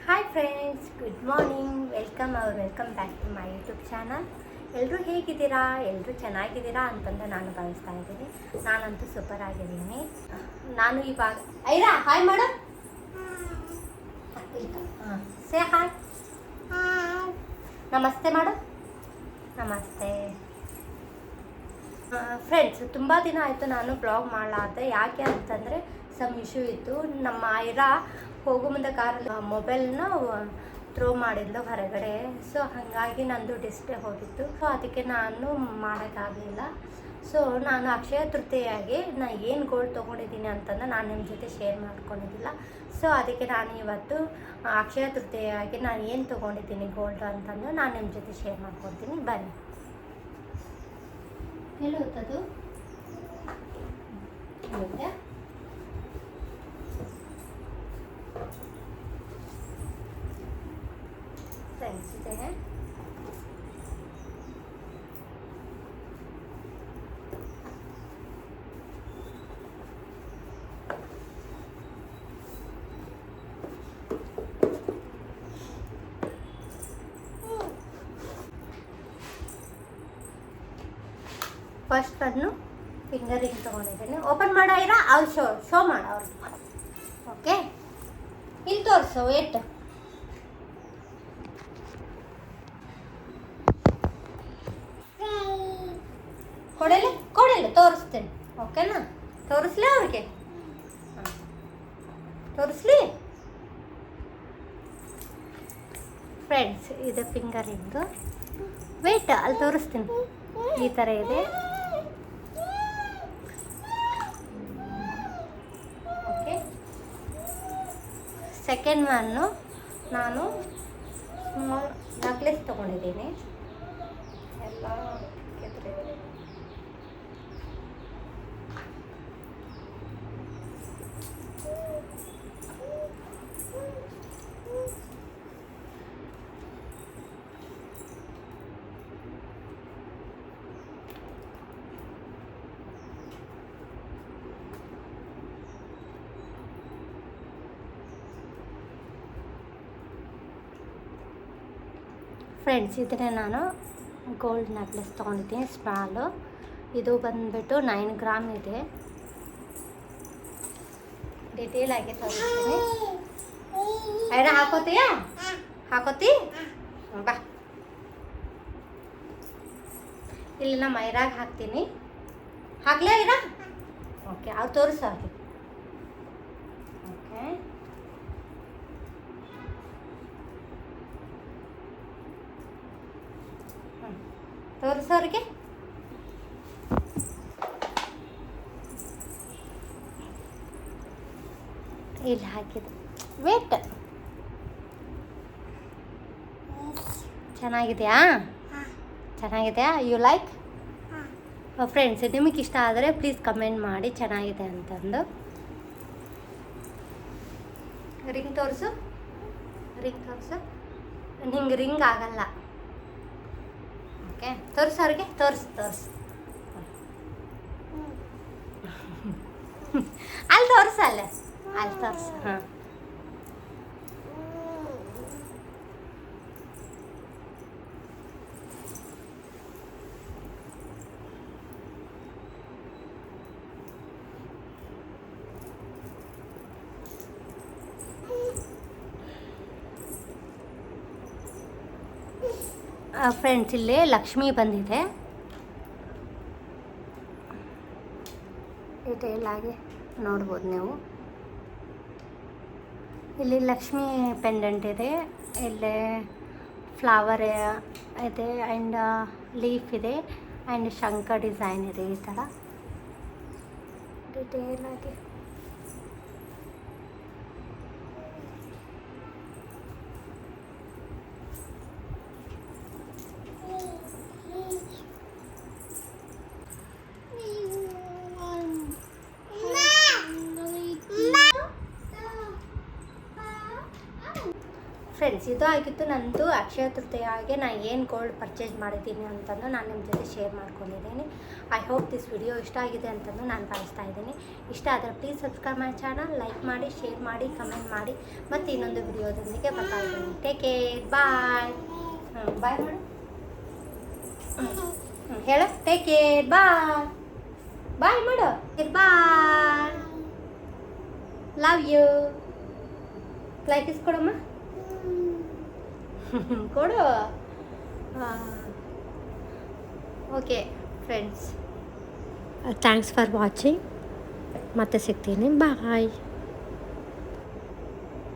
Hi friends, good morning. Welcome back to my YouTube channel. ಎಲ್ಲರೂ ಹೇಗಿದ್ದೀರಾ? ಎಲ್ಲರೂ ಚೆನ್ನಾಗಿದ್ದೀರಾ ಅಂತಂದು ನಾನು ಭಾವಿಸ್ತಾ ಇದ್ದೀನಿ. ನಾನಂತೂ ಸೂಪರ್ ಆಗಿದ್ದೀನಿ. ನಾನು ಇವಾಗ ಐರಾ ಹಾಯ್ ಮಾಡು. ಹಾಂ, ಸೇ ಹಾಯ್. ನಮಸ್ತೆ ಮಾಡು. ನಮಸ್ತೆ ಫ್ರೆಂಡ್ಸ್. ತುಂಬ ದಿನ ಆಯಿತು ನಾನು ಬ್ಲಾಗ್ ಮಾಡಲಾರ್ದೆ. ಯಾಕೆ ಅಂತಂದರೆ ಸಮ್ ಇಶ್ಯೂ ಇತ್ತು. ನಮ್ಮ ಐರಾ ಹೋಗೋ ಮುಂದೆ ಕಾರಲ್ಲಿ ಮೊಬೈಲ್ನ ಥ್ರೋ ಮಾಡಿದ್ಲು ಹೊರಗಡೆ. ಸೊ ಹಾಗಾಗಿ ನಂದು ಡಿಸ್ಪ್ಲೇ ಹೋಗಿತ್ತು. ಸೊ ಅದಕ್ಕೆ ನಾನು ಮಾಡೋಕ್ಕಾಗಲಿಲ್ಲ. ಸೊ ನಾನು ಅಕ್ಷಯ ತೃತೀಯಾಗಿ ನಾನು ಏನು ಗೋಲ್ಡ್ ತೊಗೊಂಡಿದ್ದೀನಿ ಅಂತಂದು ನಾನು ನಿಮ್ಮ ಜೊತೆ ಶೇರ್ ಮಾಡ್ಕೊಂಡಿದ್ದಿಲ್ಲ. ಸೊ ಅದಕ್ಕೆ ನಾನು ಇವತ್ತು ಅಕ್ಷಯ ತೃತೀಯಾಗಿ ನಾನು ಏನು ತೊಗೊಂಡಿದ್ದೀನಿ ಗೋಲ್ಡ್ ಅಂತಂದು ನಾನು ನಿಮ್ಮ ಜೊತೆ ಶೇರ್ ಮಾಡ್ಕೊತೀನಿ. ಬನ್ನಿ. ಎಲ್ಲೋತದು ಫ್ರೆಂಡ್ಸ್ ಇದೆ. ಫಸ್ಟ್ ಒಂದು ಫಿಂಗರ್ ರಿಂಗ್ ತೊಗೊಂಡಿದ್ದೀನಿ. ಓಪನ್ ಮಾಡೋ ಇರ ಅವ್ರು ಶೋ ಮಾಡು ಅವ್ರು. ಓಕೆ, ಇಲ್ಲಿ ತೋರಿಸು ವೇಟ್. ಕೊಡಲಿ ತೋರಿಸ್ತೇನೆ. ಓಕೆನಾ? ತೋರಿಸ್ಲಿ ಅವ್ರಿಗೆ? ತೋರಿಸ್ಲಿ ಫ್ರೆಂಡ್ಸ್. ಇದು ಫಿಂಗರ್ ರಿಂಗು. ವೇಟ್, ಅಲ್ಲಿ ತೋರಿಸ್ತೀನಿ. ಈ ಥರ ಇದೆ. ಓಕೆ, ಸೆಕೆಂಡ್ ಒನ್ನು ನಾನು ಸ್ಮಾಲ್ ನೆಕ್ಲೆಸ್ ತೊಗೊಂಡಿದ್ದೀನಿ. ಎಲ್ಲ ಕೆತ್ತಿದೆ. ಫ್ರೆಂಡ್ಸ್, ಇದನ್ನೇ ನಾನು ಗೋಲ್ಡ್ ನೆಕ್ಲೆಸ್ ತೊಗೊಂಡಿದ್ದೀನಿ ಸ್ಮಾಲು. ಇದು ಬಂದುಬಿಟ್ಟು 9 ಗ್ರಾಮ್ ಇದೆ. ಡಿಟೇಲ್ ಆಗಿ ತೋರಿಸ್ತೀನಿ. ಐರ ಹಾಕೋತೀಯಾ? ಹಾಕೋತಿ ಬಾ. ಇಲ್ಲಿ ನಮ್ಮ ಐರಾಗ ಹಾಕ್ತೀನಿ. ಹಾಕ್ಲೇ ಐರಾ? ಓಕೆ, ಅವ್ರು ತೋರಿಸು ಅವ್ರಿಗೆ. ಓಕೆ, ತೋರಿಸೋರಿಗೆ. ಇಲ್ಲಿ ಹಾಕಿದ್ದು ವೇಟ್ ಚೆನ್ನಾಗಿದೆಯಾ? ಚೆನ್ನಾಗಿದೆಯಾ? You like? ಫ್ರೆಂಡ್ಸ್, ನಿಮಗೆ ಇಷ್ಟ ಆದರೆ ಪ್ಲೀಸ್ ಕಮೆಂಟ್ ಮಾಡಿ ಚೆನ್ನಾಗಿದೆ ಅಂತಂದು. ರಿಂಗ್ ತೋರಿಸು. ನಿಂಗೆ ರಿಂಗ್ ಆಗಲ್ಲ. ಓಕೆ, ತೋರಿಸು ಅವ್ರಿಗೆ. ತೋರಿಸು ಅಲ್ಲಿ ತೋರಿಸು. ಅಲ್ಲಿ ತೋರಿಸು. ಹಾಂ, ಫ್ರೆಂಡ್ಸ್, ಇಲ್ಲಿ ಲಕ್ಷ್ಮಿ ಬಂದಿದೆ. ಡಿಟೇಲ್ ಆಗಿ ನೋಡ್ಬೋದು ನೀವು. ಇಲ್ಲಿ ಲಕ್ಷ್ಮಿ ಪೆಂಡೆಂಟ್ ಇದೆ. ಇಲ್ಲಿ ಫ್ಲವರ್ ಇದೆ ಆ್ಯಂಡ್ ಲೀಫ್ ಇದೆ ಆ್ಯಂಡ್ ಶಂಖ ಡಿಸೈನ್ ಇದೆ. ಈ ಥರ ಡಿಟೇಲ್ ಆಗಿ. ಫ್ರೆಂಡ್ಸ್, ಇದು ಆಗಿತ್ತು ನಂದು ಅಕ್ಷಯ ತೃತೀಯಾಗೆ ನಾನು ಏನು ಗೋಲ್ಡ್ ಪರ್ಚೇಸ್ ಮಾಡಿದ್ದೀನಿ ಅಂತಂದು ನಾನು ನಿಮ್ಮ ಜೊತೆ ಶೇರ್ ಮಾಡ್ಕೊಂಡಿದ್ದೀನಿ. ಐ ಹೋಪ್ ದಿಸ್ ವಿಡಿಯೋ ಇಷ್ಟ ಆಗಿದೆ ಅಂತಂದು ನಾನು ಭಾವಿಸ್ತಾ ಇದ್ದೀನಿ. ಇಷ್ಟ ಆದರೆ please subscribe my channel, like ಮಾಡಿ, ಶೇರ್ ಮಾಡಿ, ಕಮೆಂಟ್ ಮಾಡಿ. ಮತ್ತು ಇನ್ನೊಂದು ವಿಡಿಯೋದೊಂದಿಗೆ ಬರ್ತಾ ಇದ್ದೀನಿ. Take care, bye. ಬಾಯ್ ಮಾಡಿ ಹೇಳು. Take care, bye. ಬಾಯ್ ಮಾಡು. Bye. Love you. Likes ಕೊಡಮ್ಮ. ಕೊಡು. Okay friends, thanks for watching. ಮತ್ತೆ ಸಿಗ್ತೀನಿ. ಬಾಯ್.